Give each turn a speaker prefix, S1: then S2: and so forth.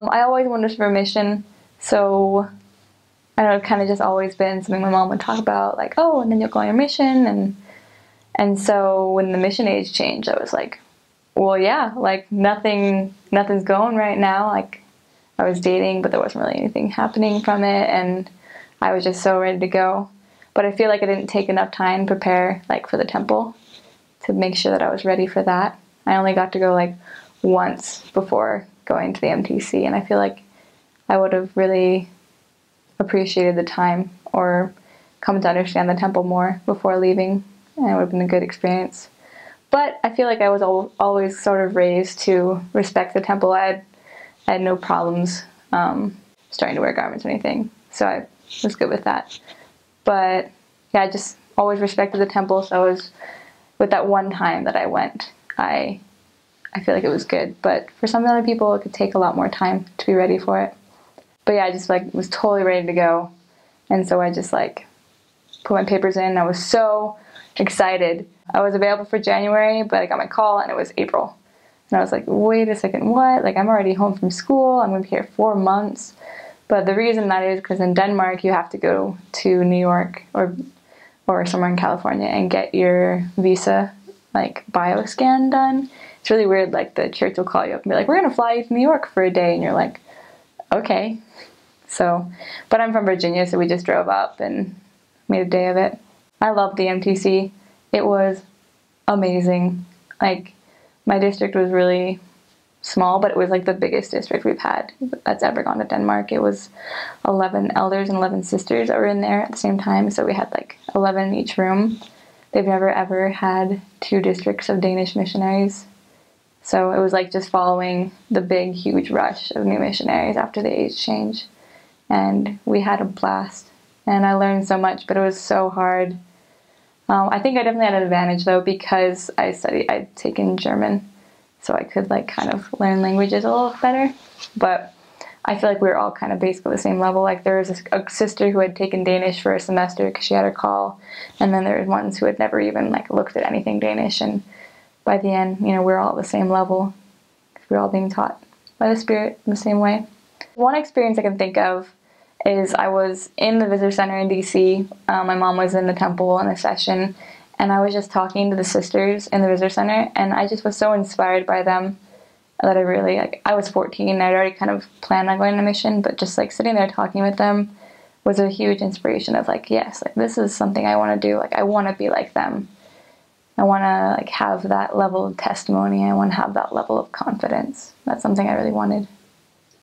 S1: I always wanted for a mission, so I don't know, it kind of just always been something my mom would talk about, like, oh, and then you'll go on your mission, and so when the mission age changed, I was like, well, yeah, like nothing's going right now. Like, I was dating, but there wasn't really anything happening from it, and I was just so ready to go. But I feel like I didn't take enough time to prepare, like, for the temple to make sure that I was ready for that. I only got to go like once before going to the MTC, and I feel like I would have really appreciated the time or come to understand the temple more before leaving, and it would have been a good experience. But I feel like I was always sort of raised to respect the temple. I had no problems starting to wear garments or anything, so I was good with that. But yeah, I just always respected the temple, so I was, with that one time that I went, I feel like it was good. But for some other people, it could take a lot more time to be ready for it. But yeah, I just like was totally ready to go, and so I just like put my papers in. I was so excited. I was available for January, but I got my call and it was April. And I was like, wait a second, what? Like, I'm already home from school. I'm going to be here 4 months. But the reason that is because in Denmark, you have to go to New York or somewhere in California and get your visa, like, bioscan done. It's really weird. Like, the church will call you up and be like, we're going to fly you to New York for a day. And you're like, okay. So, but I'm from Virginia, so we just drove up and made a day of it. I loved the MTC. It was amazing. Like, my district was really small, but it was like the biggest district we've had that's ever gone to Denmark. It was 11 elders and 11 sisters that were in there at the same time, so we had like 11 in each room. They've never ever had 2 districts of Danish missionaries. So it was like just following the big, huge rush of new missionaries after the age change. And we had a blast. And I learned so much, but it was so hard. I think I definitely had an advantage, though, because I'd taken German, so I could, like, kind of learn languages a little better. But I feel like we were all kind of basically the same level. Like, there was a sister who had taken Danish for a semester because she had her call, and then there was ones who had never even, like, looked at anything Danish. And by the end, you know, we were all at the same level because we were all being taught by the Spirit in the same way. One experience I can think of is I was in the visitor center in DC. My mom was in the temple in a session, and I was just talking to the sisters in the visitor center, and I just was so inspired by them that I really, like, I was 14 and I'd already kind of planned on going on a mission, but just like sitting there talking with them was a huge inspiration of like, yes, like this is something I want to do. Like, I want to be like them. I want to like have that level of testimony. I want to have that level of confidence. That's something I really wanted.